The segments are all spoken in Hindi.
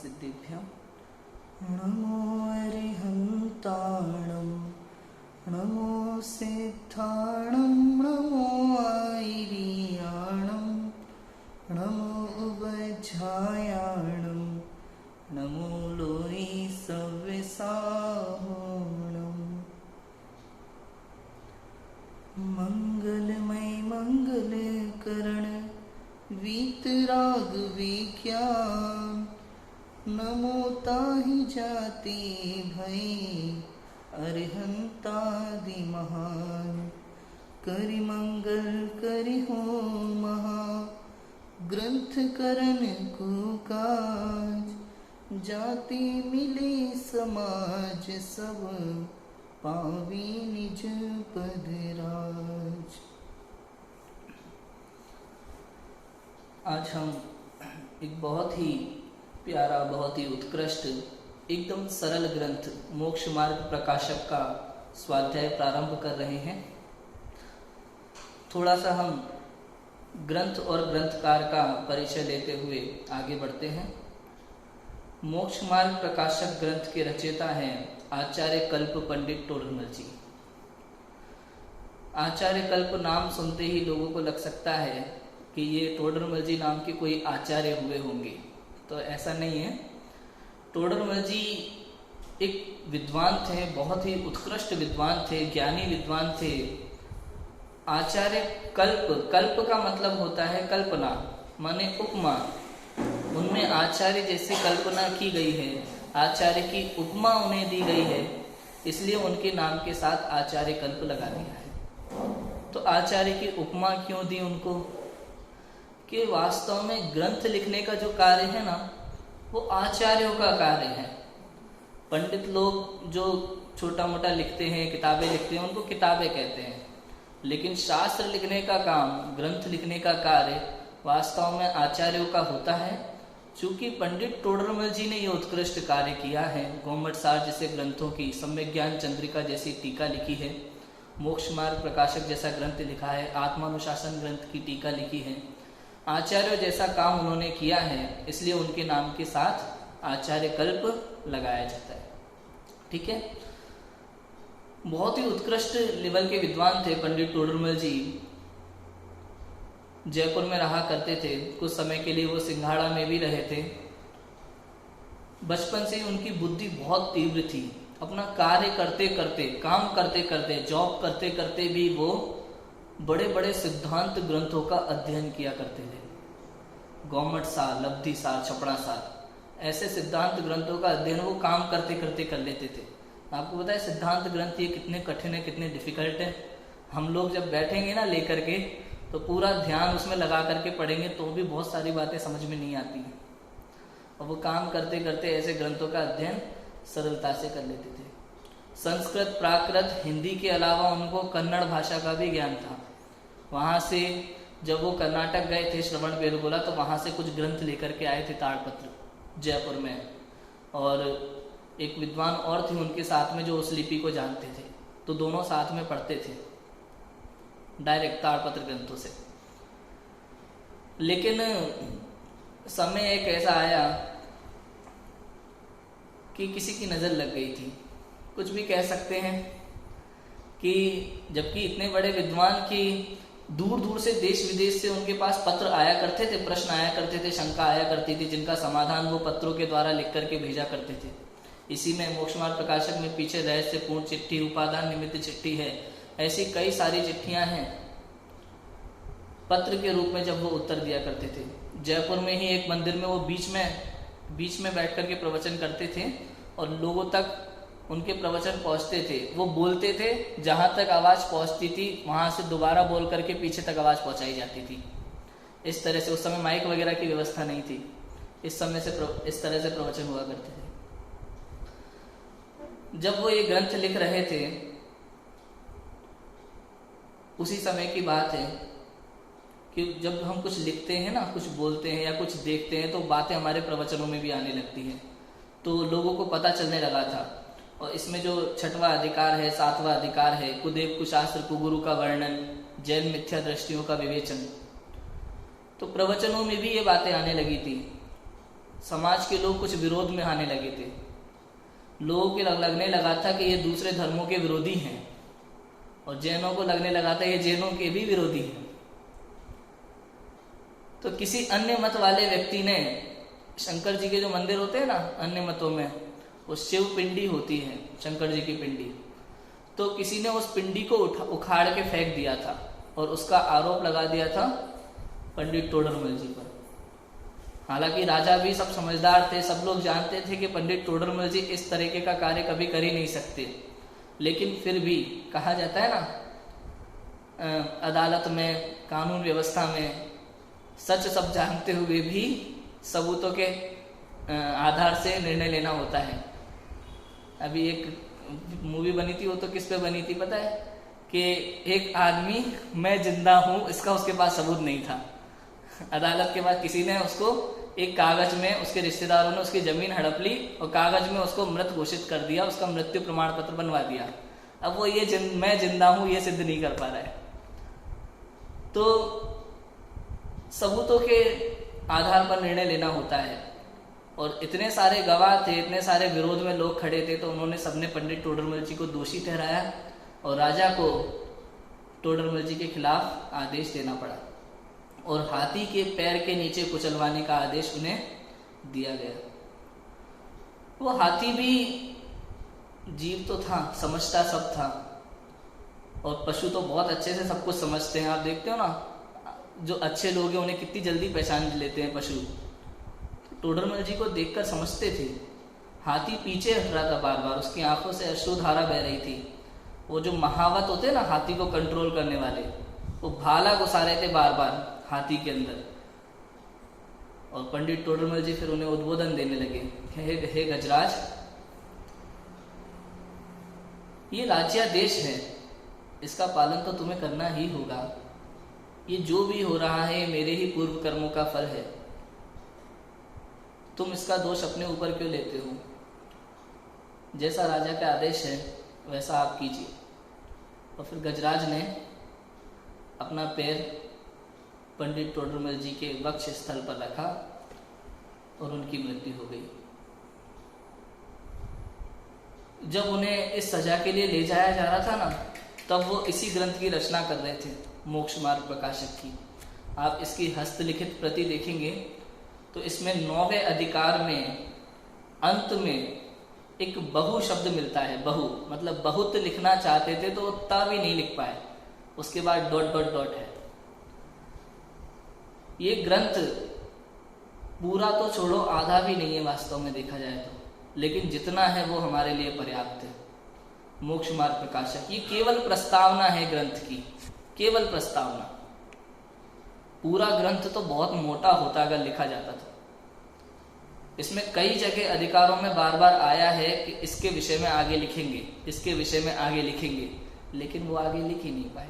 सिद्धिभ्यं नमो अरिहन्ताणं नमो सिद्धाणं नमो आयर्याणं नमो उवज्झायाणं नमो लोई सव्यसाहोणम्। मंगलमय मंगलकरण वीतराग विज्ञान नमो ताहि जाति भय अरिहंतादि महान। करि मंगल करि हो महा ग्रंथ करन को काज जाति मिले समाज सब पावी निज पद राज। आज हम एक बहुत ही प्यारा, बहुत ही उत्कृष्ट, एकदम सरल ग्रंथ मोक्ष मार्ग प्रकाशक का स्वाध्याय प्रारंभ कर रहे हैं। थोड़ा सा हम ग्रंथ और ग्रंथकार का परिचय लेते हुए आगे बढ़ते हैं। मोक्ष मार्ग प्रकाशक ग्रंथ के रचयिता हैं आचार्य कल्प पंडित टोडरमल जी। आचार्य कल्प नाम सुनते ही लोगों को लग सकता है कि ये टोडरमल जी नाम के कोई आचार्य हुए होंगे, तो ऐसा नहीं है। टोडरमल जी एक विद्वान थे, बहुत ही उत्कृष्ट विद्वान थे, ज्ञानी विद्वान थे। आचार्य कल्प, कल्प का मतलब होता है कल्पना, माने उपमा। उनमें आचार्य जैसे कल्पना की गई है, आचार्य की उपमा उन्हें दी गई है, इसलिए उनके नाम के साथ आचार्य कल्प लगा दिया है। तो आचार्य की उपमा क्यों दी उनको? कि वास्तव में ग्रंथ लिखने का जो कार्य है ना, वो आचार्यों का कार्य है। पंडित लोग जो छोटा मोटा लिखते हैं, किताबें लिखते हैं, उनको किताबें कहते हैं, लेकिन शास्त्र लिखने का काम, ग्रंथ लिखने का कार्य वास्तव में आचार्यों का होता है। चूंकि पंडित टोडरमल जी ने ये उत्कृष्ट कार्य किया है, गोमट सार जैसे ग्रंथों की, सम्यक ज्ञान चंद्रिका जैसी टीका लिखी है, मोक्ष मार्ग प्रकाशक जैसा ग्रंथ लिखा है, आत्मानुशासन ग्रंथ की टीका लिखी है, आचार्य जैसा काम उन्होंने किया है, इसलिए उनके नाम के साथ आचार्य कल्प लगाया जाता है। ठीक है, बहुत ही उत्कृष्ट लेवल के विद्वान थे पंडित टोडरमल जी। जयपुर में रहा करते थे, कुछ समय के लिए वो सिंघाड़ा में भी रहे थे। बचपन से ही उनकी बुद्धि बहुत तीव्र थी। अपना कार्य करते करते, काम करते करते, जॉब करते करते भी वो बड़े बड़े सिद्धांत ग्रंथों का अध्ययन किया करते थे। गोमट सार, लब्धि सार, छपड़ा सार, ऐसे सिद्धांत ग्रंथों का अध्ययन वो काम करते करते कर लेते थे। आपको पता है सिद्धांत ग्रंथ ये कितने कठिन है, कितने डिफिकल्ट है। हम लोग जब बैठेंगे ना लेकर के, तो पूरा ध्यान उसमें लगा करके पढ़ेंगे तो भी बहुत सारी बातें समझ में नहीं आती हैं। और वो काम करते करते ऐसे ग्रंथों का अध्ययन सरलता से कर लेते थे। संस्कृत, प्राकृत, हिंदी के अलावा उनको कन्नड़ भाषा का भी ज्ञान था। वहाँ से जब वो कर्नाटक गए थे, श्रवण बेलगोला, तो वहाँ से कुछ ग्रंथ लेकर के आए थे ताड़पत्र जयपुर में। और एक विद्वान और थे उनके साथ में जो उस लिपि को जानते थे, तो दोनों साथ में पढ़ते थे डायरेक्ट ताड़पत्र ग्रंथों से। लेकिन समय एक ऐसा आया कि किसी की नज़र लग गई थी, कुछ भी कह सकते हैं, कि जबकि इतने बड़े विद्वान की दूर दूर से, देश विदेश से उनके पास पत्र आया करते थे, प्रश्न आया करते थे, शंका आया करती थी, जिनका समाधान वो पत्रों के द्वारा लिख करके भेजा करते थे। इसी में मोक्ष मार्ग प्रकाशक में पीछे रहस्यपूर्ण चिट्ठी, उपादान निमित्त चिट्ठी है, ऐसी कई सारी चिट्ठियां हैं। पत्र के रूप में जब वो उत्तर दिया करते थे, जयपुर में ही एक मंदिर में वो बीच में बैठ करके प्रवचन करते थे और लोगों तक उनके प्रवचन पहुंचते थे। वो बोलते थे, जहां तक आवाज पहुंचती थी वहां से दोबारा बोल करके पीछे तक आवाज पहुंचाई जाती थी। इस तरह से, उस समय माइक वगैरह की व्यवस्था नहीं थी, इस तरह से प्रवचन हुआ करते थे। जब वो ये ग्रंथ लिख रहे थे, उसी समय की बात है कि जब हम कुछ लिखते हैं ना, कुछ बोलते हैं या कुछ देखते हैं, तो बातें हमारे प्रवचनों में भी आने लगती हैं। तो लोगों को पता चलने लगा था। और इसमें जो 6वां अधिकार है, 7वां अधिकार है, कुदेव कुशास्त्र कुगुरु का वर्णन, जैन मिथ्या दृष्टियों का विवेचन, तो प्रवचनों में भी ये बातें आने लगी थी। समाज के लोग कुछ विरोध में आने लगे थे। लोगों के लगने लगा था कि ये दूसरे धर्मों के विरोधी हैं, और जैनों को लगने लगा था ये जैनों के भी विरोधी हैं। तो किसी अन्य मत वाले व्यक्ति ने, शंकर जी के जो मंदिर होते हैं ना अन्य मतों में, वो शिव पिंडी होती है, शंकर जी की पिंडी, तो किसी ने उस पिंडी को उखाड़ के फेंक दिया था और उसका आरोप लगा दिया था पंडित टोडरमल जी पर। हालांकि राजा भी सब समझदार थे, सब लोग जानते थे कि पंडित टोडरमल जी इस तरीके का कार्य कभी कर ही नहीं सकते, लेकिन फिर भी कहा जाता है ना अदालत में, कानून व्यवस्था में सच सब जानते हुए भी सबूतों के आधार से निर्णय लेना होता है। अभी एक मूवी बनी थी, वो तो किस पे बनी थी पता है, कि एक आदमी मैं जिंदा हूं, इसका उसके पास सबूत नहीं था। अदालत के बाद किसी ने उसको एक कागज में, उसके रिश्तेदारों ने उसकी जमीन हड़प ली और कागज में उसको मृत घोषित कर दिया, उसका मृत्यु प्रमाण पत्र बनवा दिया। अब वो ये मैं जिंदा हूं ये सिद्ध नहीं कर पा रहा है। तो सबूतों के आधार पर निर्णय लेना होता है, और इतने सारे गवाह थे, इतने सारे विरोध में लोग खड़े थे, तो उन्होंने सबने पंडित टोडरमल जी को दोषी ठहराया और राजा को टोडरमल जी के खिलाफ आदेश देना पड़ा और हाथी के पैर के नीचे कुचलवाने का आदेश उन्हें दिया गया। वो हाथी भी जीव तो था, समझता सब था, और पशु तो बहुत अच्छे से सब कुछ समझते हैं। आप देखते हो ना, जो अच्छे लोग हैं उन्हें कितनी जल्दी पहचान लेते हैं पशु। टोडरमल जी को देखकर समझते थे। हाथी पीछे हट रहा था बार बार, उसकी आंखों से अश्रुधारा बह रही थी। वो जो महावत होते हैं ना हाथी को कंट्रोल करने वाले, वो भाला घुसा रहे थे बार बार हाथी के अंदर। और पंडित टोडरमल जी फिर उन्हें उद्बोधन देने लगे, हे गजराज, ये राज्यादेश है, इसका पालन तो तुम्हें करना ही होगा। ये जो भी हो रहा है मेरे ही पूर्व कर्मों का फल है, तुम इसका दोष अपने ऊपर क्यों लेते हो? जैसा राजा का आदेश है वैसा आप कीजिए। और फिर गजराज ने अपना पैर पंडित टोडरमल जी के वक्ष स्थल पर रखा और उनकी मृत्यु हो गई। जब उन्हें इस सजा के लिए ले जाया जा रहा था ना, तब वो इसी ग्रंथ की रचना कर रहे थे, मोक्ष मार्ग प्रकाशक की। आप इसकी हस्तलिखित प्रति देखेंगे तो इसमें 9वें अधिकार में अंत में एक बहु शब्द मिलता है। बहु मतलब बहुत लिखना चाहते थे तो ता भी नहीं लिख पाए, उसके बाद डॉट डॉट डॉट है। ये ग्रंथ पूरा तो छोड़ो, आधा भी नहीं है वास्तव में देखा जाए तो, लेकिन जितना है वो हमारे लिए पर्याप्त है। मोक्ष मार्ग प्रकाशक ये केवल प्रस्तावना है ग्रंथ की, केवल प्रस्तावना। पूरा ग्रंथ तो बहुत मोटा होता अगर लिखा जाता था। इसमें कई जगह अधिकारों में बार बार आया है कि इसके विषय में आगे लिखेंगे, इसके विषय में आगे लिखेंगे, लेकिन वो आगे लिख ही नहीं पाए।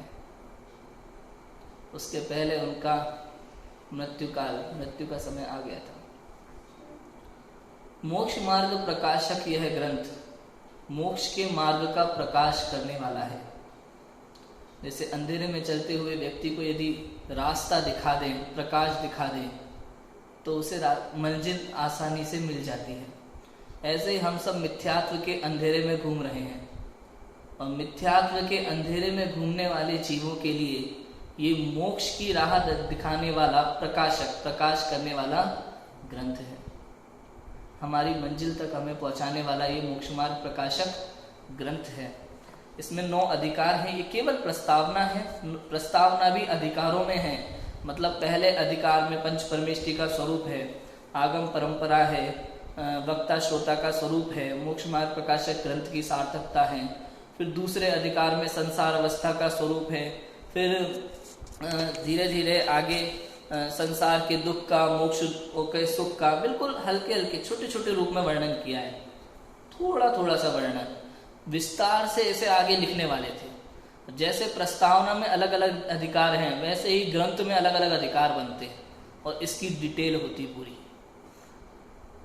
उसके पहले उनका मृत्यु का समय आ गया था। मोक्ष मार्ग प्रकाशक यह ग्रंथ मोक्ष के मार्ग का प्रकाश करने वाला है। जैसे अंधेरे में चलते हुए व्यक्ति को यदि रास्ता दिखा दें, प्रकाश दिखा दें, तो उसे मंजिल आसानी से मिल जाती है। ऐसे ही हम सब मिथ्यात्व के अंधेरे में घूम रहे हैं, और मिथ्यात्व के अंधेरे में घूमने वाले जीवों के लिए ये मोक्ष की राह दिखाने वाला प्रकाशक, प्रकाश करने वाला ग्रंथ है। हमारी मंजिल तक हमें पहुंचाने वाला ये मोक्ष मार्ग प्रकाशक ग्रंथ है। इसमें 9 अधिकार हैं। ये केवल प्रस्तावना है, प्रस्तावना भी अधिकारों में है। मतलब पहले अधिकार में पंच परमेष्टि का स्वरूप है, आगम परंपरा है, वक्ता श्रोता का स्वरूप है, मोक्ष मार्ग प्रकाशक ग्रंथ की सार्थकता है। फिर दूसरे अधिकार में संसार अवस्था का स्वरूप है। फिर धीरे धीरे आगे संसार के दुख का, मोक्ष के सुख का बिल्कुल हल्के हल्के छोटे छोटे रूप में वर्णन किया है। थोड़ा थोड़ा सा वर्णन, विस्तार से इसे आगे लिखने वाले थे। जैसे प्रस्तावना में अलग अलग अधिकार हैं, वैसे ही ग्रंथ में अलग अलग अधिकार बनते हैं और इसकी डिटेल होती पूरी।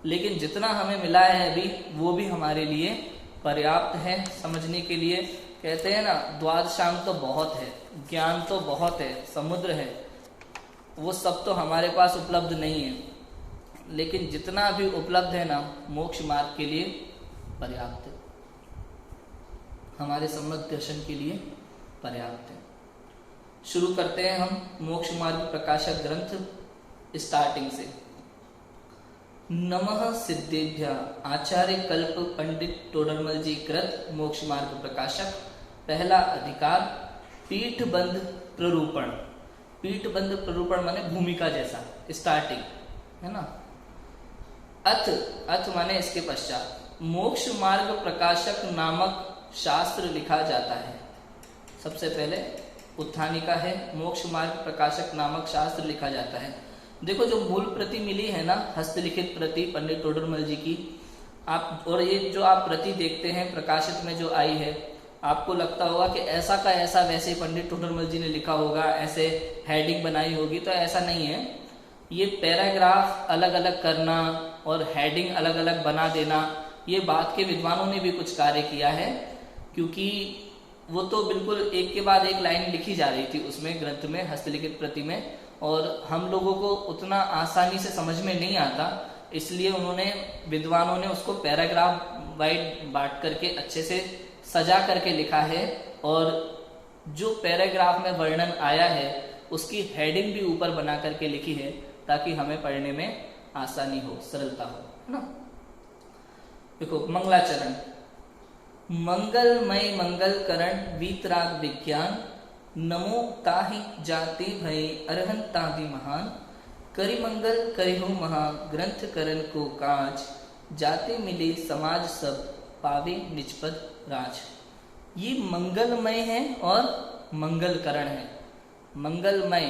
लेकिन जितना हमें मिला है अभी, वो भी हमारे लिए पर्याप्त है समझने के लिए। कहते हैं ना, द्वादशांग तो बहुत है, ज्ञान तो बहुत है, समुद्र है, वो सब तो हमारे पास उपलब्ध नहीं है। लेकिन जितना भी उपलब्ध है ना मोक्ष मार्ग के लिए पर्याप्त है, हमारे सम्यक दर्शन के लिए पर्याप्त है। शुरू करते हैं हम मोक्ष मार्ग प्रकाशक ग्रंथ स्टार्टिंग से। नमः सिद्धेभ्य आचार्य कल्प पंडित टोडरमल जी कृत मोक्ष मार्ग प्रकाशक। पहला अधिकार पीठबंध प्ररूपण। पीठबंध प्ररूपण माने भूमिका जैसा, स्टार्टिंग है ना। अथ माने इसके पश्चात मोक्ष मार्ग प्रकाशक नामक शास्त्र लिखा जाता है। सबसे पहले उत्थानिका है, मोक्ष मार्ग प्रकाशक नामक शास्त्र लिखा जाता है। देखो जो मूल प्रति मिली है ना हस्तलिखित प्रति पंडित टोडरमल जी की, आप और ये जो आप प्रति देखते हैं प्रकाशित में जो आई है, आपको लगता होगा कि ऐसा का ऐसा वैसे पंडित टोडरमल जी ने लिखा होगा, ऐसे हेडिंग बनाई होगी, तो ऐसा नहीं है। ये पैराग्राफ अलग अलग करना और हेडिंग अलग अलग बना देना, ये बात के विद्वानों ने भी कुछ कार्य किया है, क्योंकि वो तो बिल्कुल एक के बाद एक लाइन लिखी जा रही थी उसमें ग्रंथ में, हस्तलिखित प्रति में, और हम लोगों को उतना आसानी से समझ में नहीं आता, इसलिए उन्होंने विद्वानों ने उसको पैराग्राफ वाइज बांट करके अच्छे से सजा करके लिखा है, और जो पैराग्राफ में वर्णन आया है उसकी हेडिंग भी ऊपर बना करके लिखी है, ताकि हमें पढ़ने में आसानी हो, सरलता हो, है ना। देखो मंगलाचरण। मंगलमय मंगलकरण वीतराग विज्ञान, नमो ताहि जाति भय अरहंतादि महान, करि मंगल करिहो महा ग्रंथ करन को काज, जाते मिले समाज सब पावे निजपद राज। ये मंगलमय है और मंगलकरण है। मंगलमय,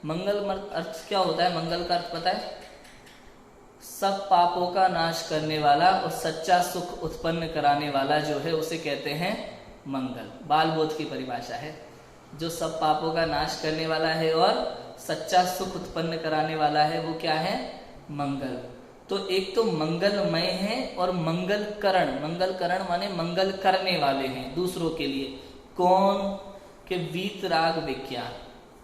मंगल अर्थ क्या होता है? मंगल का अर्थ पता है? सब पापों का नाश करने वाला और सच्चा सुख उत्पन्न कराने वाला जो है उसे कहते हैं मंगल। बाल बोध की परिभाषा है, जो सब पापों का नाश करने वाला है और सच्चा सुख उत्पन्न कराने वाला है वो क्या है? मंगल। तो एक तो मंगलमय है और मंगलकरण। मंगलकरण माने मंगल करने वाले हैं दूसरों के लिए। कौन? के वीतराग विज्ञान।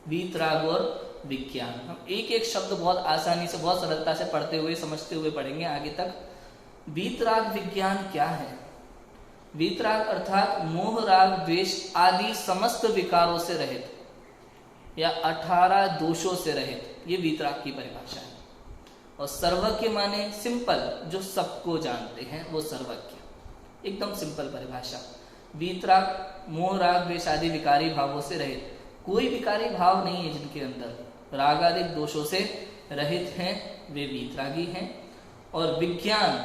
वीतराग और विज्ञान, हम एक एक शब्द बहुत आसानी से बहुत सरलता से पढ़ते हुए समझते हुए पढ़ेंगे आगे तक। वीतराग विज्ञान क्या है? वीतराग अर्थात मोह राग द्वेष आदि समस्त विकारों से रहित या 18 दोषों से रहित, ये वीतराग की परिभाषा है। और सर्वज्ञ माने सिंपल, जो सबको जानते हैं वो सर्वज्ञ, एकदम सिंपल परिभाषा। वीतराग मोह राग द्वेष आदि विकारी भावों से रहित, कोई विकारी भाव नहीं है जिनके अंदर, राग आदि दोषों से रहित हैं, वे वीतरागी हैं। और विज्ञान,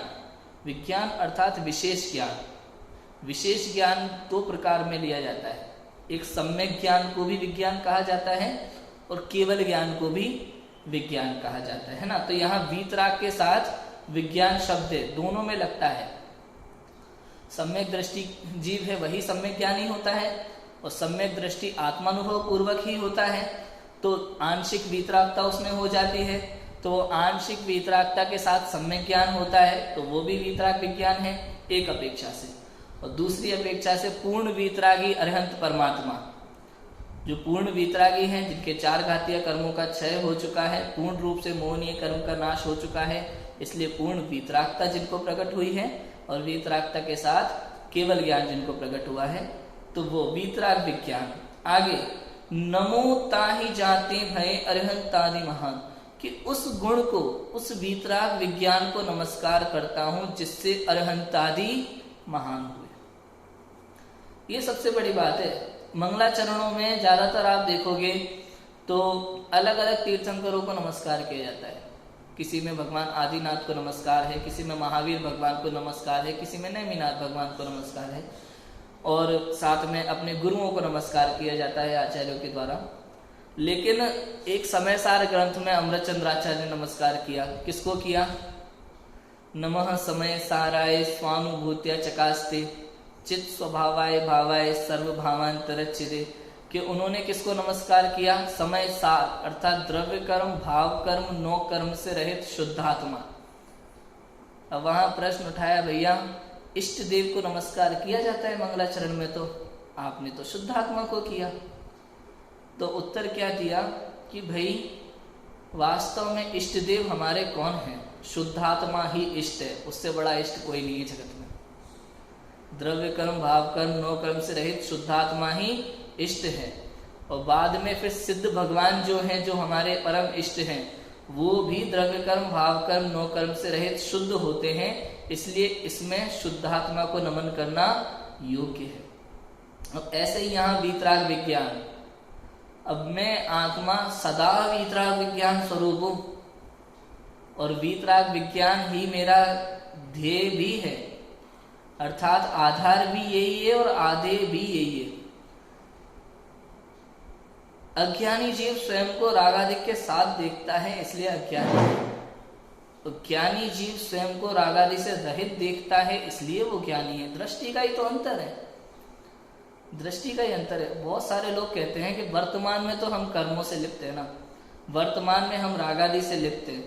विज्ञान अर्थात विशेष ज्ञान। विशेष ज्ञान दो प्रकार में लिया जाता है, एक सम्यक ज्ञान को भी विज्ञान कहा जाता है और केवल ज्ञान को भी विज्ञान कहा जाता है ना। तो यहाँ वीतराग के साथ विज्ञान शब्द दोनों में लगता है। सम्यक दृष्टि जीव है वही सम्यक ज्ञानी होता है, और सम्यक दृष्टि आत्मानुभव पूर्वक ही होता है, तो आंशिक वीतरागता उसमें हो जाती है। तो आंशिक वीतरागता के साथ सम्यक ज्ञान होता है, तो वो भी वीतराग विज्ञान है एक अपेक्षा से। और दूसरी अपेक्षा से पूर्ण वीतरागी अरहंत परमात्मा, जो पूर्ण वीतरागी हैं, जिनके 4 घातीय कर्मों का क्षय हो चुका है, पूर्ण रूप से मोहनीय कर्म का नाश हो चुका है, इसलिए पूर्ण वीतरागता जिनको प्रकट हुई है, और वीतरागता के साथ केवल ज्ञान जिनको प्रकट हुआ है, तो वो वीतराग विज्ञान। आगे नमो ताहि जाते भय अरहंतादि महान, कि उस गुण को, उस वीतराग विज्ञान को नमस्कार करता हूं जिससे अरहंतादि महान हुए। ये सबसे बड़ी बात है। मंगलाचरणों में ज्यादातर आप देखोगे तो अलग अलग तीर्थंकरों को नमस्कार किया जाता है। किसी में भगवान आदिनाथ को नमस्कार है, किसी में महावीर भगवान को नमस्कार है, किसी में नेमिनाथ भगवान को नमस्कार है, और साथ में अपने गुरुओं को नमस्कार किया जाता है आचार्यों के द्वारा। लेकिन एक समय सार ग्रंथ में अमृतचंद्राचार्य ने नमस्कार किया। किसको किया? नमः समय साराय स्वानुभूत्या चकास्ते चित स्वभावाय भावाय सर्व भावांतरच्चिदे, कि उन्होंने किसको नमस्कार किया? समय सार अर्थात द्रव्य कर्म, भाव कर्म, नौ कर्म से रहित शुद्धात्मा। अब वहां प्रश्न उठाया, भैया इष्ट देव को नमस्कार किया जाता है मंगलाचरण में, तो आपने तो शुद्धात्मा को किया। तो उत्तर क्या दिया कि भाई वास्तव में इष्ट देव हमारे कौन हैं? शुद्धात्मा ही इष्ट है, उससे बड़ा इष्ट कोई नहीं है जगत में। द्रव्य कर्म भाव कर्म नो कर्म से रहित शुद्धात्मा ही इष्ट है। और बाद में फिर सिद्ध भगवान जो हैं, जो हमारे परम इष्ट हैं, वो भी द्रव्य कर्म भाव कर्म नो कर्म से रहित शुद्ध होते हैं। इसलिए इसमें शुद्धात्मा को नमन करना योग्य है। अब ऐसे ही यहाँ वीतराग विज्ञान, अब मैं आत्मा सदा वीतराग विज्ञान स्वरूप हूं और वीतराग विज्ञान ही मेरा ध्येय भी है, अर्थात आधार भी यही है और आधेय भी यही है। अज्ञानी जीव स्वयं को रागादिक के साथ देखता है, इसलिए अज्ञानी है। तो ज्ञानी जीव स्वयं को रागादि से रहित देखता है, इसलिए वो ज्ञानी है। दृष्टि का ही तो अंतर है, दृष्टि का ही अंतर है। बहुत सारे लोग कहते हैं कि वर्तमान में तो हम कर्मों से लिप्त है ना, वर्तमान में हम रागादि से लिप्त हैं,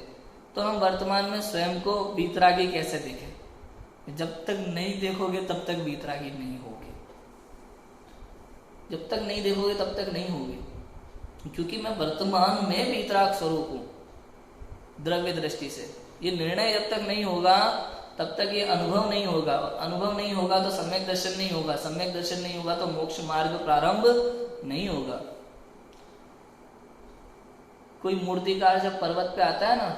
तो हम वर्तमान में स्वयं को वीतरागी कैसे देखें? जब तक नहीं देखोगे तब तक वीतरागी नहीं होगे, जब तक नहीं देखोगे तब तक नहीं होगे, क्योंकि मैं वर्तमान में वीतराग स्वरूप हूं द्रव्य दृष्टि से। ये निर्णय जब तक नहीं होगा तब तक ये अनुभव नहीं होगा, अनुभव नहीं होगा तो सम्यक दर्शन नहीं होगा, सम्यक दर्शन नहीं होगा तो मोक्ष मार्ग प्रारंभ नहीं होगा। कोई मूर्तिकार जब पर्वत पे आता है ना,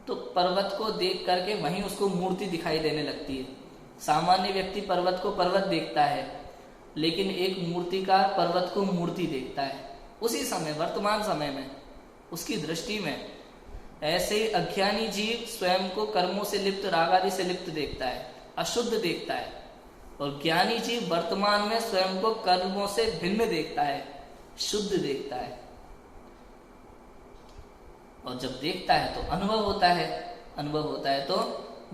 तो पर्वत को देख करके वहीं उसको मूर्ति दिखाई देने लगती है। सामान्य व्यक्ति पर्वत को पर्वत देखता है, लेकिन एक मूर्तिकार पर्वत को मूर्ति देखता है उसी समय, वर्तमान समय में, उसकी दृष्टि में। ऐसे ही अज्ञानी जीव स्वयं को कर्मों से लिप्त, रागादि से लिप्त देखता है, अशुद्ध देखता है, और ज्ञानी जीव वर्तमान में स्वयं को कर्मों से भिन्न देखता है, शुद्ध देखता है। और जब देखता है तो अनुभव होता है, अनुभव होता है तो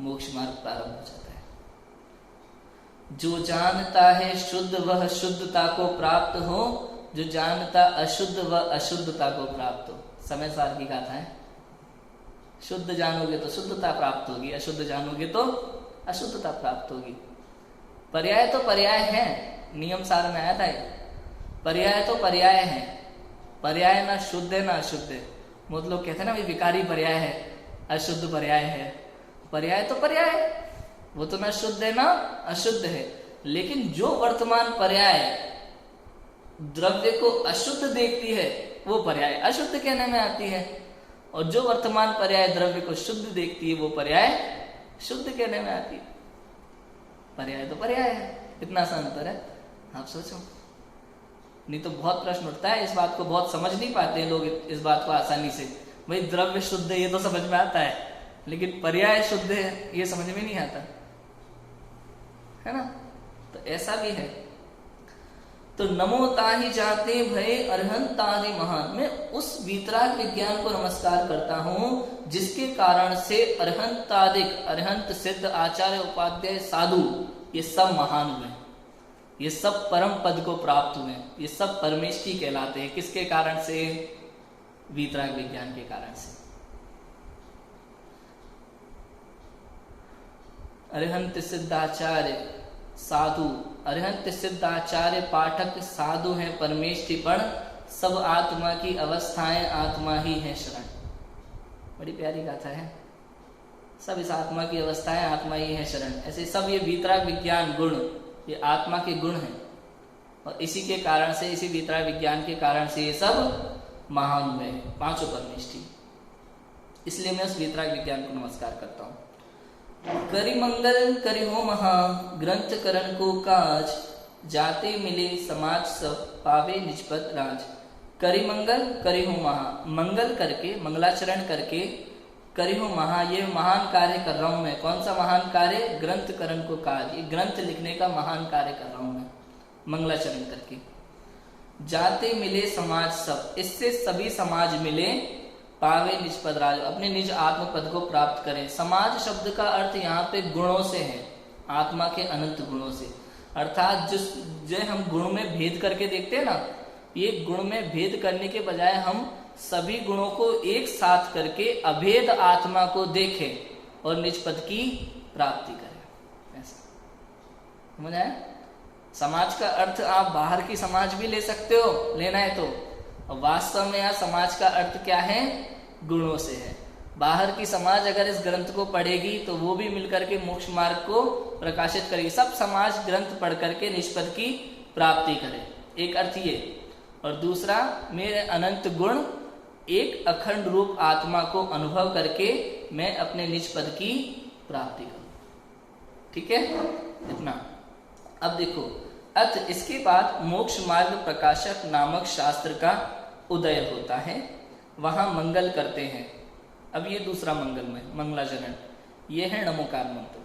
मोक्ष मार्ग प्रारंभ हो जाता है। जो जानता है शुद्ध वह शुद्धता को प्राप्त हो, जो जानता अशुद्ध वह अशुद्धता को प्राप्त हो। समय सार की गाथा है। शुद्ध जानोगे तो शुद्धता प्राप्त होगी, अशुद्ध जानोगे तो अशुद्धता प्राप्त होगी। पर्याय तो पर्याय है, नियम सार में आया था, पर्याय तो पर्याय है। पर्याय ना शुद्ध है ना अशुद्ध है। बहुत लोग कहते हैं ना भाई विकारी पर्याय है, अशुद्ध पर्याय है। पर्याय तो पर्याय है, वो तो ना शुद्ध है ना अशुद्ध है। लेकिन जो वर्तमान पर्याय द्रव्य को अशुद्ध देखती है, वो पर्याय अशुद्ध कहने में आती है, और जो वर्तमान पर्याय द्रव्य को शुद्ध देखती है, वो पर्याय शुद्ध कहने में आती है। पर्याय तो पर्याय है, इतना सा अंतर है। आप सोचो, नहीं तो बहुत प्रश्न उठता है, इस बात को बहुत समझ नहीं पाते हैं लोग इस बात को आसानी से। भाई द्रव्य शुद्ध है ये तो समझ में आता है, लेकिन पर्याय शुद्ध है ये समझ में नहीं आता है ना। तो ऐसा भी है। तो नमो ताहि जाते भय अरहंतादि महान, मैं उस वीतराग विज्ञान को नमस्कार करता हूं जिसके कारण से अरहंतादिक, अरहंत सिद्ध आचार्य उपाध्याय साधु, ये सब महान हुए, ये सब परम पद को प्राप्त हुए, ये सब परमेष्ठी कहलाते हैं। किसके कारण से? वीतराग विज्ञान के कारण से। अरहंत सिद्धाचार्य साधु, अरहंत सिद्धाचार्य पाठक साधु हैं परमेष्ठिपण, सब आत्मा की अवस्थाएं आत्मा ही है शरण। बड़ी प्यारी गाथा है। सब इस आत्मा की अवस्थाएं आत्मा ही है शरण। ऐसे सब ये वीतराग विज्ञान गुण, ये आत्मा के गुण हैं, और इसी के कारण से, इसी वीतराग विज्ञान के कारण से ये सब महान हुए हैं, पांचों परमेष्ठी। इसलिए मैं उस वीतराग विज्ञान को नमस्कार करता हूं। करि मंगल करि हो महा, ग्रंथ करण को काज, जाते मिले समाज सब, पावे निजपद राज। करि मंगल करि हो महा, मंगल करके, मंगलाचरण करके, करि हो महा, ये महान कार्य कर रहा हूं मैं। कौन सा महान कार्य? ग्रंथ करण को काज, ये ग्रंथ लिखने का महान कार्य कर रहा हूं मैं मंगलाचरण करके। जाते मिले समाज सब, इससे सभी समाज मिले, पावे निजपद राज, अपने निज आत्म पद को प्राप्त करें। समाज शब्द का अर्थ यहाँ पे गुणों से है, आत्मा के अनंत गुणों से। अर्थात जो हम गुण में भेद करके देखते हैं ना, ये गुण में भेद करने के बजाय हम सभी गुणों को एक साथ करके अभेद आत्मा को देखें और निज पद की प्राप्ति करें। ऐसा समझ आया? समाज का अर्थ आप बाहर की समाज भी ले सकते हो, लेना है तो। वास्तव में यहाँ समाज का अर्थ क्या है? गुणों से है। बाहर की समाज अगर इस ग्रंथ को पढ़ेगी तो वो भी मिलकर के मोक्ष मार्ग को प्रकाशित करेगी। सब समाज ग्रंथ पढ़ करके निष्पद की प्राप्ति करे, एक अर्थ ये। और दूसरा, मेरे अनंत गुण एक अखंड रूप आत्मा को अनुभव करके मैं अपने निज पद की प्राप्ति करूं। ठीक है, इतना। अब देखो, अत इसके बाद मोक्ष मार्ग प्रकाशक नामक शास्त्र का उदय होता है, वहां मंगल करते हैं। अब ये दूसरा मंगलमय मंगलाचरण, ये है नमोकार मंत्र।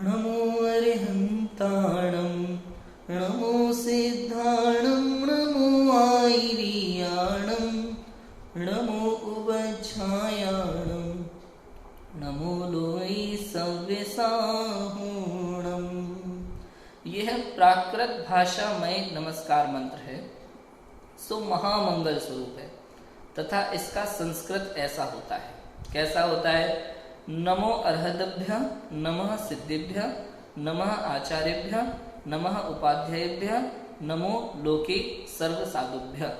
नमो अरिहंताणं नमो सिद्धाणं नमो आयर्याणं नमो उवच्छायाणं नमो लोई सव्यसाहूणं। यह प्राकृत भाषामय नमस्कार मंत्र है, सो महामंगल स्वरूप है तथा इसका संस्कृत ऐसा होता है। कैसा होता है? नमो अर्हद्भ्य नमः सिद्धिभ्य नमः आचार्यभ्य नमः उपाध्यायेभ्य नमो लोके सर्व साधुभ्य।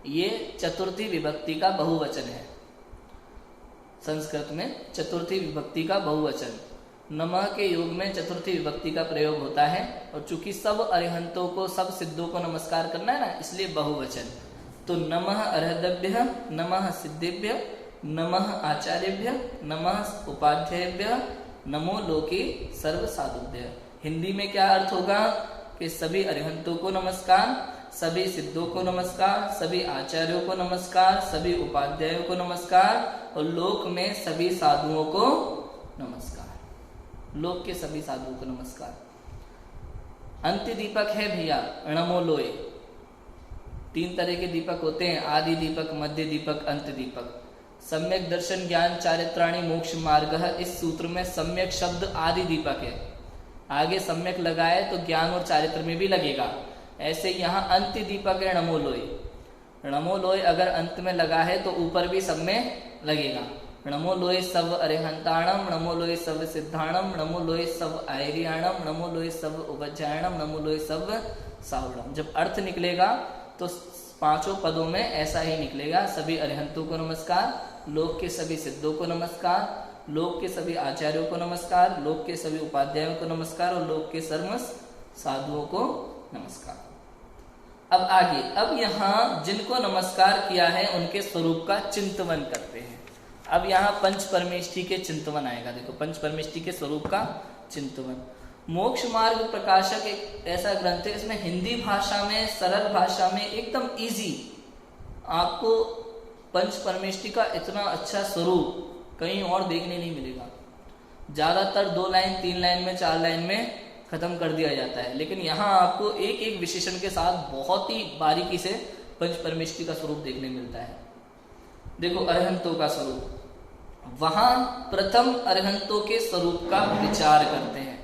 ये चतुर्थी विभक्ति का बहुवचन है। संस्कृत में चतुर्थी विभक्ति का बहुवचन, नमः के योग में चतुर्थी विभक्ति का प्रयोग होता है। और चूंकि सब अरिहंतों को, सब सिद्धों को नमस्कार करना है ना, इसलिए बहुवचन। तो नमः अर्हद्भ्य नमः सिद्धेभ्य नमः आचार्यभ्य नमः उपाध्यायेभ्य नमो लोके सर्व साधुभ्य। हिंदी में क्या अर्थ होगा कि सभी अरिहंतों को नमस्कार, सभी सिद्धों को नमस्कार, सभी आचार्यों को नमस्कार, सभी उपाध्यायों को नमस्कार और लोक में सभी साधुओं को नमस्कार। लोक के सभी साधुओं को नमस्कार। अंत्य दीपक है भैया णमोलोय। 3 तरह के दीपक होते हैं, आदि दीपक, मध्य दीपक, अंत्य दीपक। सम्यक दर्शन ज्ञान चारित्राणि मोक्ष मार्ग, इस सूत्र में सम्यक शब्द आदि दीपक है। आगे सम्यक लगाए तो ज्ञान और चारित्र में भी लगेगा। ऐसे यहाँ अंत्य दीपक है णमोलोय। णमोलोय अगर अंत में लगा है तो ऊपर भी सब में लगेगा। नमोलोय सव अरिहंताणम नमोलोय सव सिद्धाणम नमोलोय सव आयर्याणम नमोलोय सव उवज्जायणम नमोलोय सव सावणम। जब अर्थ निकलेगा तो 5 पदों में ऐसा ही निकलेगा। सभी अरिहंतों को नमस्कार, लोक के सभी सिद्धों को नमस्कार, लोक के सभी आचार्यों को नमस्कार, लोक के सभी उपाध्यायों को नमस्कार और लोक के सर्व साधुओं को नमस्कार। अब आगे, अब यहाँ जिनको नमस्कार किया है उनके स्वरूप का चिंतवन करते हैं। अब यहाँ पंच परमेष्ठी के चिंतवन आएगा। देखो, पंच परमेष्ठी के स्वरूप का चिंतवन। मोक्ष मार्ग प्रकाशक एक ऐसा ग्रंथ है, इसमें हिंदी भाषा में, सरल भाषा में, एकदम इजी आपको पंच परमेष्ठी का इतना अच्छा स्वरूप कहीं और देखने नहीं मिलेगा। ज्यादातर 2 लाइन, 3 लाइन में, 4 लाइन में खत्म कर दिया जाता है, लेकिन यहाँ आपको एक एक विशेषण के साथ बहुत ही बारीकी से पंच परमेष्ठी का स्वरूप देखने मिलता है। देखो, अरिहंतों का स्वरूप, वहां प्रथम अरिहंतों के स्वरूप का विचार करते हैं।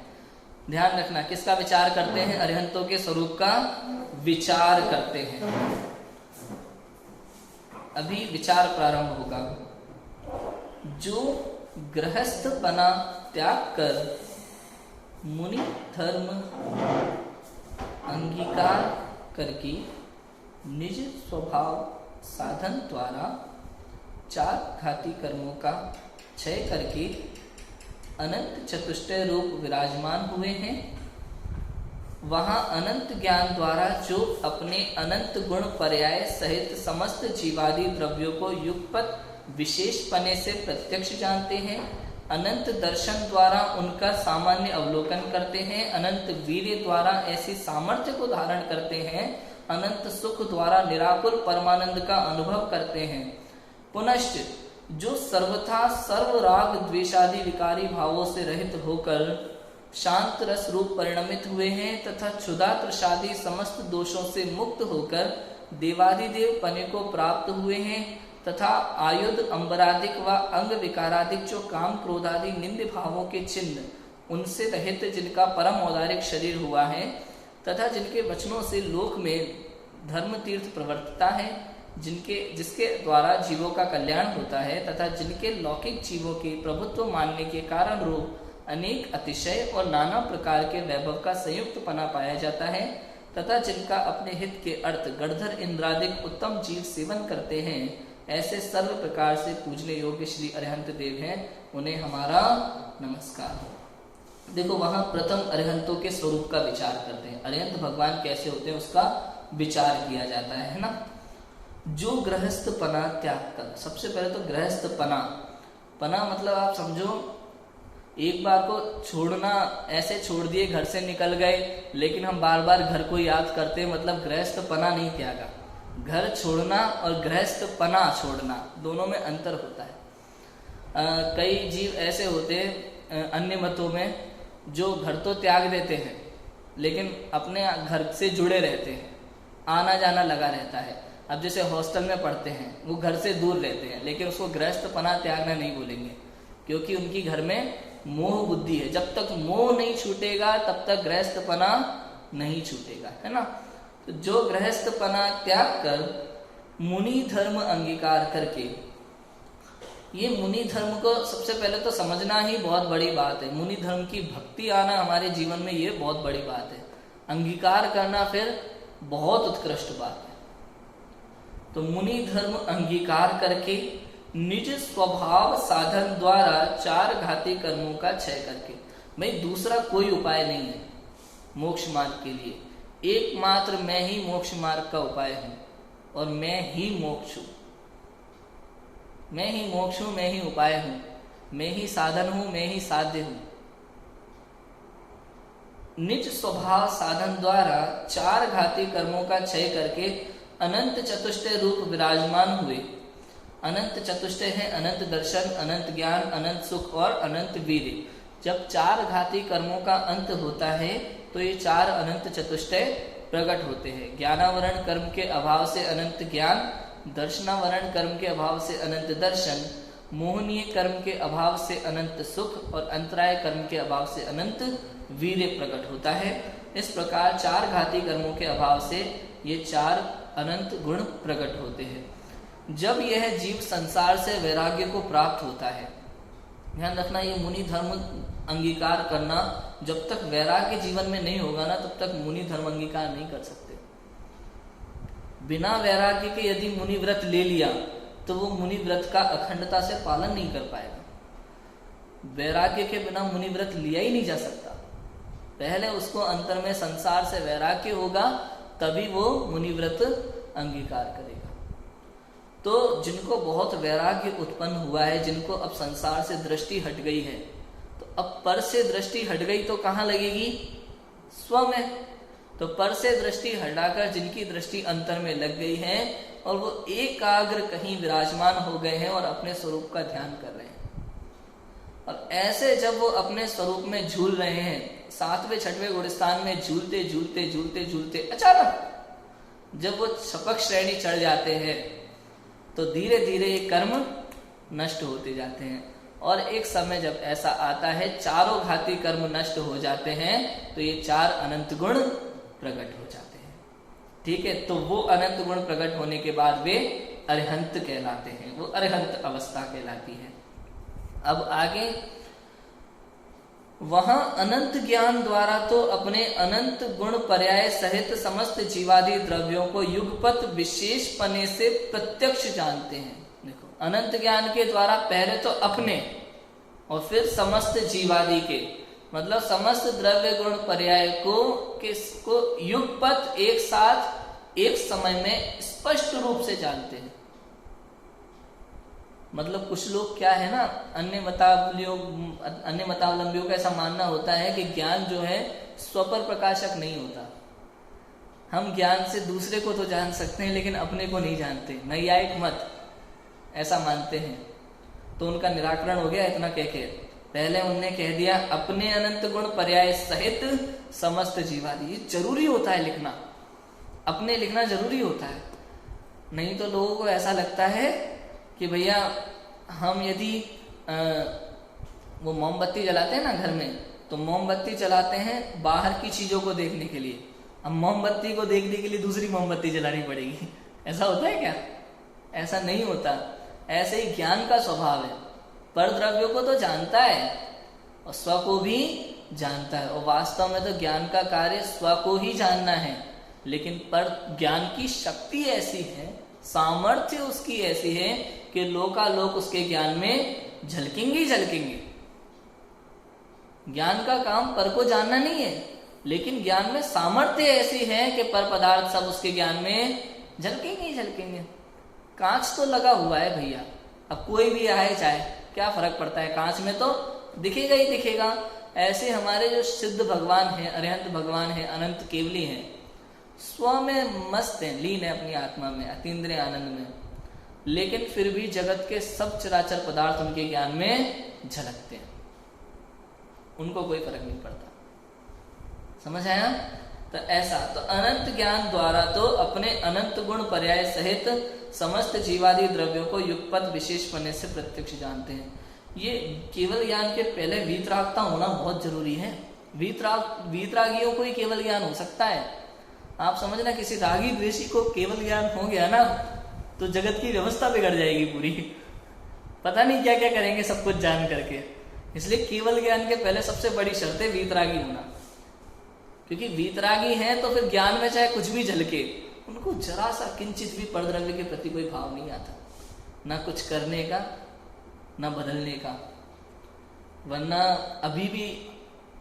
ध्यान रखना, किसका विचार करते हैं? अरिहंतों के स्वरूप का विचार करते हैं। अभी विचार प्रारंभ होगा। जो गृहस्थपना त्याग कर मुनि धर्म अंगीकार करके निज स्वभाव साधन द्वारा 4 घाती कर्मों का क्षय करके अनंत चतुष्टय रूप विराजमान हुए हैं, वहां अनंत ज्ञान द्वारा जो अपने अनंत गुण पर्याय सहित समस्त जीवादि द्रव्यों को युगपत विशेषपने से प्रत्यक्ष जानते हैं, अनंत दर्शन द्वारा उनका सामान्य अवलोकन करते हैं, अनंत वीर्य द्वारा ऐसी सामर्थ्य को धारण करते हैं, अनंत सुख द्वारा निराकुल परमानंद का अनुभव करते हैं, पुनश्च जो सर्वथा सर्व राग द्वेषादि विकारी भावों से रहित होकर शांत रस रूप परिणमित हुए हैं तथा क्षुधा तृषादि समस्त दोषों से मुक्त होकर देवादिदेव पने को प्राप्त हुए हैं तथा आयुध अंबरादिक व अंग विकारादिक जो काम क्रोधादि निंद भावों के चिन्ह उनसे रहित जिनका परम औदारिक शरीर हुआ है तथा जिनके वचनों से लोक में धर्म तीर्थ प्रवर्तता है, जिसके द्वारा जीवों का कल्याण होता है तथा जिनके लौकिक जीवों के प्रभुत्व मानने के कारण रूप अनेक अतिशय और नाना प्रकार के वैभव का संयुक्त पना पाया जाता है तथा जिनका अपने हित के अर्थ गणधर इंद्रादिक उत्तम जीव सेवन करते हैं ऐसे सर्व प्रकार से पूजने योग्य श्री अरिहंत देव हैं, उन्हें हमारा नमस्कार हो। देखो वहां प्रथम अरिहंतों के स्वरूप का विचार करते हैं, अरिहंत भगवान कैसे होते हैं उसका विचार किया जाता है ना। जो गृहस्थ पना त्याग कर, सबसे पहले तो गृहस्थ पना, पना मतलब आप समझो एक बार को छोड़ना, ऐसे छोड़ दिए घर से निकल गए लेकिन हम बार बार घर को याद करते हैं, मतलब गृहस्थ पना नहीं त्यागा। घर छोड़ना और गृहस्थ पना छोड़ना दोनों में अंतर होता है। कई जीव ऐसे होते हैं अन्य मतों में जो घर तो त्याग देते हैं लेकिन अपने घर से जुड़े रहते हैं, आना जाना लगा रहता है। अब जैसे हॉस्टल में पढ़ते हैं, वो घर से दूर रहते हैं लेकिन उसको गृहस्थ पना त्यागना नहीं बोलेंगे, क्योंकि उनकी घर में मोह बुद्धि है। जब तक मोह नहीं छूटेगा तब तक गृहस्थ पना नहीं छूटेगा, है ना। तो जो गृहस्थ पना त्याग कर मुनि धर्म अंगीकार करके, ये मुनि धर्म को सबसे पहले तो समझना ही बहुत बड़ी बात है। मुनि धर्म की भक्ति आना हमारे जीवन में ये बहुत बड़ी बात है, अंगीकार करना फिर बहुत उत्कृष्ट बात है। तो मुनि धर्म अंगीकार करके निज स्वभाव साधन द्वारा 4 घाती कर्मों का क्षय करके, भाई दूसरा कोई उपाय नहीं है मोक्ष मार्ग के लिए, एकमात्र मैं ही मोक्ष मार्ग का उपाय हूं और मैं ही मोक्ष हूं, मैं ही मोक्ष हूं, मैं ही उपाय हूं, मैं ही साधन हूं, मैं ही साध्य हूं। निज स्वभाव साधन द्वारा 4 घाती कर्मों का क्षय करके अनंत चतुष्टय रूप विराजमान हुए। अनंत चतुष्टय है अनंत दर्शन, अनंत ज्ञान, अनंत सुख और अनंत वीर्य। जब 4 घाती कर्मों का अंत होता है तो ये 4 अनंत चतुष्टय प्रकट होते हैं। ज्ञानावरण कर्म के अभाव से अनंत ज्ञान, दर्शनावरण कर्म के अभाव से अनंत दर्शन, मोहनीय कर्म के अभाव से अनंत सुख और अंतराय कर्म के अभाव से अनंत वीर्य प्रकट होता है। इस प्रकार 4 घाती कर्मों के अभाव से ये 4 अनंत गुण प्रकट होते हैं। जब यह जीव संसार से वैराग्य को प्राप्त होता है, ध्यान रखना ये मुनि धर्म अंगीकार करना, जब तक वैराग्य जीवन में नहीं होगा ना तब तक मुनि धर्म अंगीकार नहीं कर सकते। बिना वैराग्य के यदि मुनि व्रत ले लिया तो वो मुनि व्रत का अखंडता से पालन नहीं कर पाएगा। वैराग्य के बिना मुनि व्रत लिया ही नहीं जा सकता। पहले उसको अंतर में संसार से वैराग्य होगा तभी वो मुनि व्रत अंगीकार करेगा। तो जिनको बहुत वैराग्य उत्पन्न हुआ है, जिनको अब संसार से दृष्टि हट गई है, तो अब पर से दृष्टि हट गई तो कहाँ लगेगी? स्व में। तो पर से दृष्टि हटाकर जिनकी दृष्टि अंतर में लग गई है और वो एकाग्र कहीं विराजमान हो गए हैं और अपने स्वरूप का ध्यान कर रहे हैं, और ऐसे जब वो अपने स्वरूप में झूल रहे हैं, 7वें 6वें गुणस्थान में झूलते झूलते झूलते झूलते अचानक जब वो शपक श्रेणी चढ़ जाते हैं तो धीरे धीरे ये कर्म नष्ट होते जाते हैं। और एक समय जब ऐसा आता है 4 घाती कर्म नष्ट हो जाते हैं तो ये 4 अनंत गुण प्रकट हो जाते हैं। ठीक है, तो वो अनंत गुण प्रकट होने के बाद वे अरिहंत कहलाते हैं, वो अरिहंत अवस्था कहलाती है। अब आगे वहां अनंत ज्ञान द्वारा तो अपने अनंत गुण पर्याय सहित समस्त जीवादि द्रव्यों को युगपत विशेष पने से प्रत्यक्ष जानते हैं। देखो, अनंत ज्ञान के द्वारा पहले तो अपने और फिर समस्त जीवादि के, मतलब समस्त द्रव्य गुण पर्याय को किसको युगपत एक साथ एक समय में स्पष्ट रूप से जानते हैं। मतलब कुछ लोग क्या है ना, अन्य मतावलंबियों का ऐसा मानना होता है कि ज्ञान जो है स्वपर प्रकाशक नहीं होता। हम ज्ञान से दूसरे को तो जान सकते हैं लेकिन अपने को नहीं जानते। नैयायिक मत ऐसा मानते हैं, तो उनका निराकरण हो गया इतना कह के। पहले उनने कह दिया अपने अनंत गुण पर्याय सहित समस्त जीवादि। ये जरूरी होता है लिखना, अपने लिखना जरूरी होता है, नहीं तो लोगों को ऐसा लगता है कि भैया हम यदि वो मोमबत्ती जलाते हैं ना घर में, तो मोमबत्ती जलाते हैं बाहर की चीजों को देखने के लिए, अब मोमबत्ती को देखने के लिए दूसरी मोमबत्ती जलानी पड़ेगी। ऐसा होता है क्या? ऐसा नहीं होता। ऐसे ही ज्ञान का स्वभाव है, पर द्रव्यों को तो जानता है और स्व को भी जानता है, और वास्तव में तो ज्ञान का कार्य स्व को ही जानना है, लेकिन पर ज्ञान की शक्ति ऐसी है, सामर्थ्य उसकी ऐसी है कि लोकालोक उसके ज्ञान में झलकेंगे ही झलकेंगे। ज्ञान का काम पर को जानना नहीं है, लेकिन ज्ञान में सामर्थ्य ऐसी है कि पर पदार्थ सब उसके ज्ञान में झलकेंगे ही झलकेंगे। कांच तो लगा हुआ है भैया, अब कोई भी आए चाहे, क्या फर्क पड़ता है, कांच में तो दिखेगा ही दिखेगा। ऐसे हमारे जो सिद्ध भगवान है, अरिहंत भगवान है, अनंत केवली है, स्व में मस्त है, लीन है अपनी आत्मा में, अतीन्द्रिय आनंद में, लेकिन फिर भी जगत के सब चराचर पदार्थ उनके ज्ञान में झलकते हैं, उनको कोई फर्क नहीं पड़ता। समझ आया? तो ऐसा तो अनंत ज्ञान द्वारा तो अपने अनंत गुण पर्याय सहित समस्त जीवादि द्रव्यों को युगपत विशेष पने से प्रत्यक्ष जानते हैं। ये केवल ज्ञान के पहले वीतरागता होना बहुत जरूरी है। वीतरागियों को ही केवल ज्ञान हो सकता है। आप समझना, किसी रागी द्वेषी को केवल ज्ञान हो गया ना तो जगत की व्यवस्था बिगड़ जाएगी पूरी, पता नहीं क्या क्या करेंगे सब कुछ जान करके। इसलिए केवल ज्ञान के पहले सबसे बड़ी शर्त है वीतरागी होना, क्योंकि वीतरागी हैं तो फिर ज्ञान में चाहे कुछ भी झलके, उनको जरा सा किंचित भी परद्रव्य के प्रति कोई भाव नहीं आता, ना कुछ करने का ना बदलने का। वरना अभी भी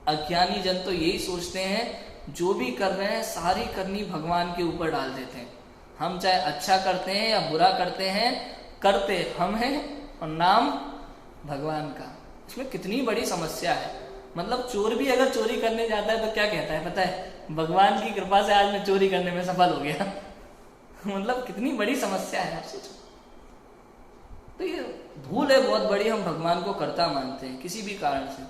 अज्ञानी जन तो यही सोचते हैं जो भी कर रहे हैं सारी करनी भगवान के ऊपर डाल देते हैं। हम चाहे अच्छा करते हैं या बुरा करते हैं, करते हम हैं और नाम भगवान का। इसमें कितनी बड़ी समस्या है। मतलब चोर भी अगर चोरी करने जाता है तो क्या कहता है पता है, भगवान की कृपा से आज मैं चोरी करने में सफल हो गया। मतलब कितनी बड़ी समस्या है, आप सोचो। तो ये भूल है बहुत बड़ी, हम भगवान को कर्ता मानते हैं किसी भी कारण से।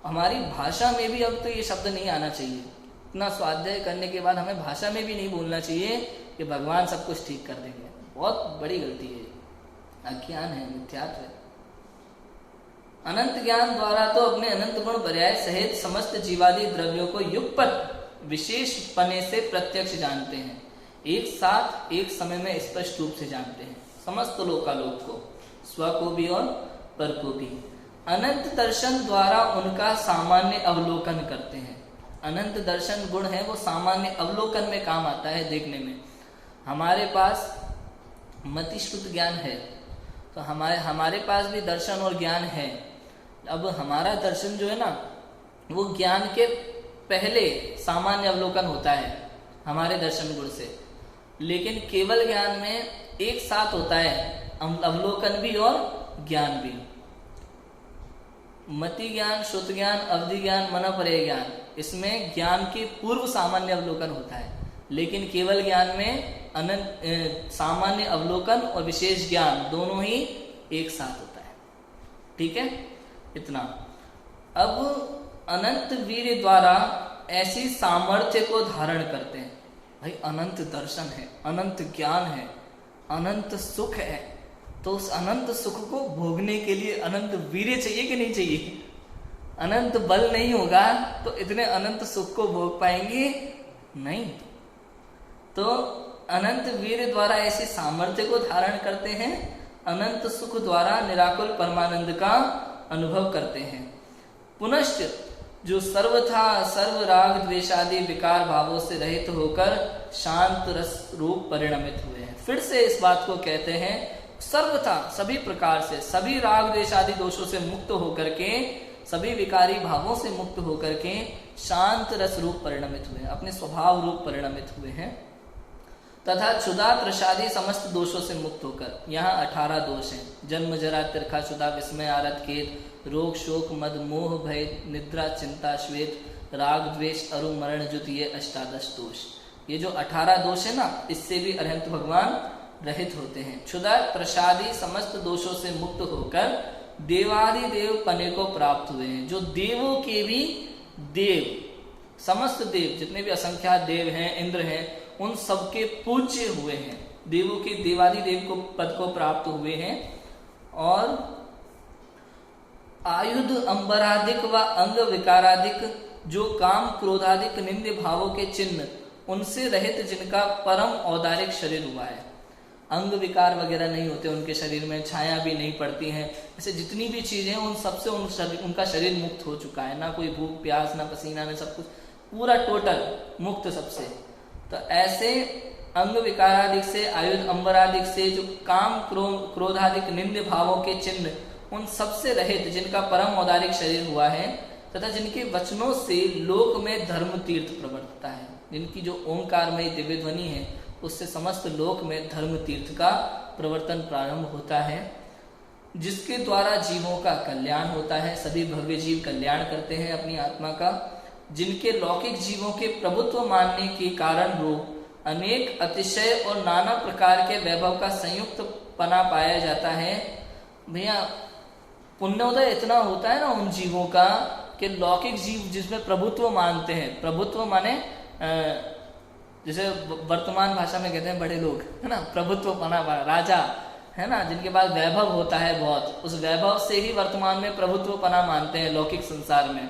हमारी भाषा में भी अब तो ये शब्द नहीं आना चाहिए। इतना स्वाध्याय करने के बाद हमें भाषा में भी नहीं बोलना चाहिए कि भगवान सब कुछ ठीक कर देंगे। बहुत बड़ी गलती है, अज्ञान है, मिथ्यात्व है। अनंत ज्ञान द्वारा तो अपने अनंत गुण पर्याय सहित समस्त जीवादि द्रव्यों को युगपत विशेष पने से प्रत्यक्ष जानते हैं, एक साथ एक समय में स्पष्ट रूप से जानते हैं। समस्त लोकालोक को, स्व को भी और पर को भी। अनंत दर्शन द्वारा उनका सामान्य अवलोकन करते हैं। अनंत दर्शन गुण है वो सामान्य अवलोकन में काम आता है, देखने में। हमारे पास मतिश्रुत ज्ञान है तो हमारे पास भी दर्शन और ज्ञान है। अब हमारा दर्शन जो है ना वो ज्ञान के पहले सामान्य अवलोकन होता है हमारे दर्शन गुण से, लेकिन केवल ज्ञान में एक साथ होता है अवलोकन भी और ज्ञान भी। मति ज्ञान, श्रुत ज्ञान, अवधि ज्ञान, मनःपरय ज्ञान, इसमें ज्ञान के पूर्व सामान्य अवलोकन होता है, लेकिन केवल ज्ञान में अनंत सामान्य अवलोकन और विशेष ज्ञान दोनों ही एक साथ होता है। ठीक है, इतना। अब अनंत वीर्य द्वारा ऐसी सामर्थ्य को धारण करते हैं। भाई अनंत दर्शन है, अनंत ज्ञान है, अनंत सुख है, तो उस अनंत सुख को भोगने के लिए अनंत वीर्य चाहिए कि नहीं चाहिए? अनंत बल नहीं होगा तो इतने अनंत सुख को भोग पाएंगे नहीं। तो अनंत वीर्य द्वारा ऐसी सामर्थ्य को धारण करते हैं, अनंत सुख द्वारा निराकुल परमानंद का अनुभव करते हैं। पुनश्च जो सर्वथा सर्व राग द्वेषादि विकार भावों से रहित होकर शांत रस रूप परिणमित हुए हैं। फिर से इस बात को कहते हैं, सर्वथा सभी प्रकार से, सभी राग द्वेषादि दोषों से मुक्त होकर के, सभी विकारी भावों से मुक्त होकर के शांत रस रूप परिणमित हुए हैं, अपने स्वभाव रूप परिणमित हुए हैं। तथा क्षुधा त्रषादि समस्त दोषों से मुक्त होकर, यहाँ 18 दोष हैं। जन्म जरा तिरखा क्षुधा विस्मय आरत खेद रोग शोक मद मोह भय निद्रा चिंता श्वेत राग द्वेष अरु मरण जुत, ये 18 दोष। ये जो 18 दोष है ना, इससे भी अरिहंत भगवान रहित होते हैं। क्षुधा त्रषादि समस्त दोषों से मुक्त होकर देवादि देव पने को प्राप्त हुए हैं। जो देवों के भी देव, समस्त देव जितने भी असंख्यात देव हैं, इंद्र हैं, उन सबके पूज्य हुए हैं। देवों के देवादि देव को पद को प्राप्त हुए हैं। और आयुध अंबराधिक व अंग विकाराधिक, जो काम क्रोधाधिक निंद्य भावों के चिन्ह, उनसे रहित जिनका परम औदारिक शरीर हुआ है। अंग विकार वगैरह नहीं होते उनके शरीर में, छाया भी नहीं पड़ती है, ऐसे जितनी भी चीजें हैं उन सबसे उनका शरीर मुक्त हो चुका है। ना कोई भूख प्यास, ना पसीना, ना सब कुछ पूरा टोटल मुक्त सबसे। तो ऐसे अंग विकारादिक से, आयुध अंबरादिक से, जो काम क्रोधादिक निंद्य भावों के चिन्ह उन सबसे रहित, जिनका परम औदारिक शरीर हुआ है, तथा जिनके वचनों से लोक में धर्म तीर्थ प्रवर्तता है, जिनकी जो ओंकारमयी दिव्य ध्वनि है उससे समस्त लोक में धर्म तीर्थ का प्रवर्तन प्रारंभ होता है, जिसके द्वारा जीवों का कल्याण होता है। सभी भव्य जीव कल्याण करते हैं अपनी आत्मा का, जिनके लौकिक जीवों के प्रभुत्व मानने के कारण रूप अनेक अतिशय और नाना प्रकार के वैभव का संयुक्त पना पाया जाता है। भैया पुण्योदय इतना होता है ना उन जीवों का कि लौकिक जीव जिसमें प्रभुत्व मानते हैं, प्रभुत्व माने जैसे वर्तमान भाषा में कहते हैं बड़े लोग, है ना, प्रभुत्व पना, राजा, है ना, जिनके पास वैभव होता है बहुत, उस वैभव से ही वर्तमान में प्रभुत्व पना मानते हैं लौकिक संसार में।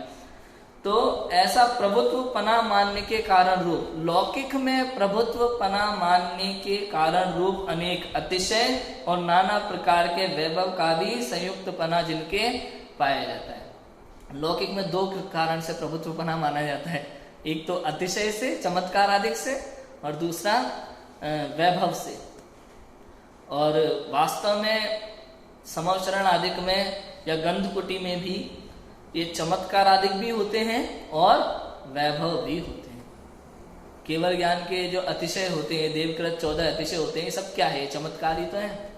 तो ऐसा प्रभुत्व पना मानने के कारण रूप, लौकिक में प्रभुत्व पना मानने के कारण रूप अनेक अतिशय और नाना प्रकार के वैभव का भी संयुक्त पना जिनके पाया जाता है। लौकिक में दो कारण से प्रभुत्व पना माना जाता है, एक तो अतिशय से, चमत्कार आदि से, और दूसरा वैभव से। और वास्तव में समवचरण आदिक में या गंधकुटी में भी ये चमत्कार आदि भी होते हैं और वैभव भी होते हैं। केवल ज्ञान के जो अतिशय होते हैं, देवकृत 14 अतिशय होते हैं, ये सब क्या है? चमत्कार ही तो है।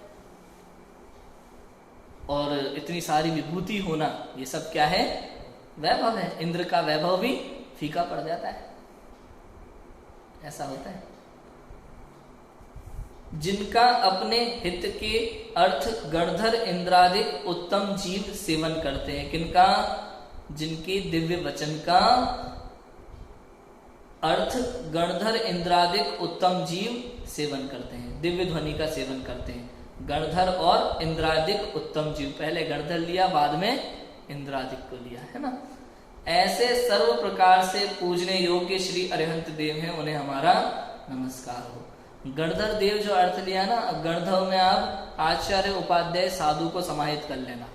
और इतनी सारी विभूति होना, ये सब क्या है? वैभव है। इंद्र का वैभव भी फीका पड़ जाता है, ऐसा होता है। जिनका अपने हित के अर्थ गणधर इंद्रादिक उत्तम जीव सेवन करते हैं। किनका? जिनके दिव्य वचन का अर्थ गणधर इंद्रादिक उत्तम जीव सेवन करते हैं, दिव्य ध्वनि का सेवन करते हैं। गणधर और इंद्रादिक उत्तम जीव, पहले गणधर लिया, बाद में इंद्रादिक को लिया, है ना। ऐसे सर्व प्रकार से पूजने योग्य श्री अरिहंत देव हैं, उन्हें हमारा नमस्कार हो। गणधर देव जो अर्थ लिया ना, गणधर में आप आचार्य उपाध्याय साधु को समाहित कर लेना,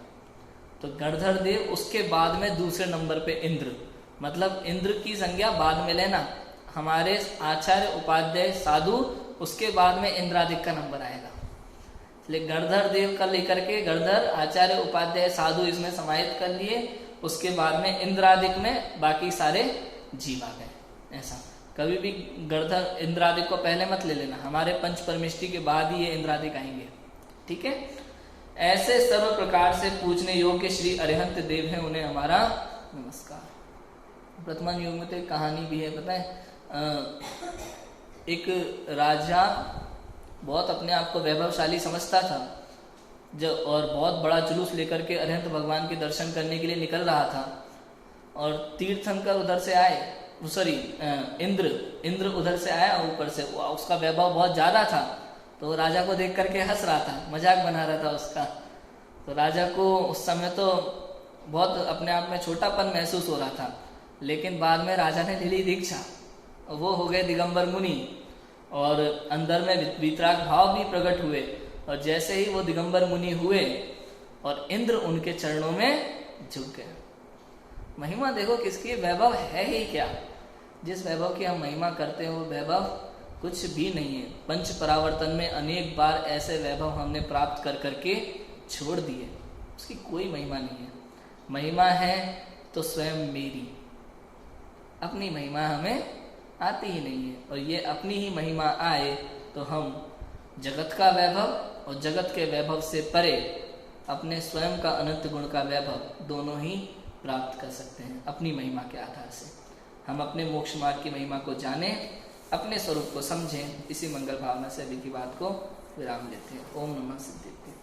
तो गणधर देव, उसके बाद में दूसरे नंबर पे इंद्र, मतलब इंद्र की संज्ञा बाद में लेना। हमारे आचार्य उपाध्याय साधु, उसके बाद में इंद्रादिक का नंबर आएगा। इसलिए गणधर देव का लेकर के गणधर, आचार्य उपाध्याय साधु इसमें समाहित कर लिए, उसके बाद में इंद्रादिक में बाकी सारे जीव आ गए। ऐसा कभी भी गणधर इंद्रादिक को पहले मत ले लेना, हमारे पंच परमेष्टि के बाद ही ये इंद्रादिक आएंगे, ठीक है। ऐसे सर्व प्रकार से पूजने योग्य श्री अरिहंत देव हैं, उन्हें हमारा नमस्कार। वर्तमान युग में तो एक कहानी भी है, पता है, एक राजा बहुत अपने आप को वैभवशाली समझता था, जब और बहुत बड़ा जुलूस लेकर के अरिहंत भगवान के दर्शन करने के लिए निकल रहा था, और तीर्थंकर उधर से आए, सॉरी इंद्र उधर से आया ऊपर से, उसका वैभव बहुत ज्यादा था, तो राजा को देख करके हंस रहा था, मजाक बना रहा था उसका। तो राजा को उस समय तो बहुत अपने आप में छोटापन महसूस हो रहा था, लेकिन बाद में राजा ने ले ली दीक्षा, वो हो गए दिगंबर मुनि, और अंदर में वितराग भाव भी प्रकट हुए। और जैसे ही वो दिगंबर मुनि हुए और इंद्र उनके चरणों में झुक गए। महिमा देखो किसकी, वैभव है ही क्या। जिस वैभव की हम महिमा करते हैं वो वैभव कुछ भी नहीं है। पंच परावर्तन में अनेक बार ऐसे वैभव हमने प्राप्त कर करके छोड़ दिए, उसकी कोई महिमा नहीं है। महिमा है तो स्वयं मेरी, अपनी महिमा हमें आती ही नहीं है। और ये अपनी ही महिमा आए तो हम जगत का वैभव और जगत के वैभव से परे अपने स्वयं का अनंत गुण का वैभव दोनों ही प्राप्त कर सकते हैं अपनी महिमा के आधार से। हम अपने मोक्ष मार्ग की महिमा को जानें, अपने स्वरूप को समझें। इसी मंगल भावना से अभी की बात को विराम देते हैं। ओम नमः सिद्धिर्भ्यो।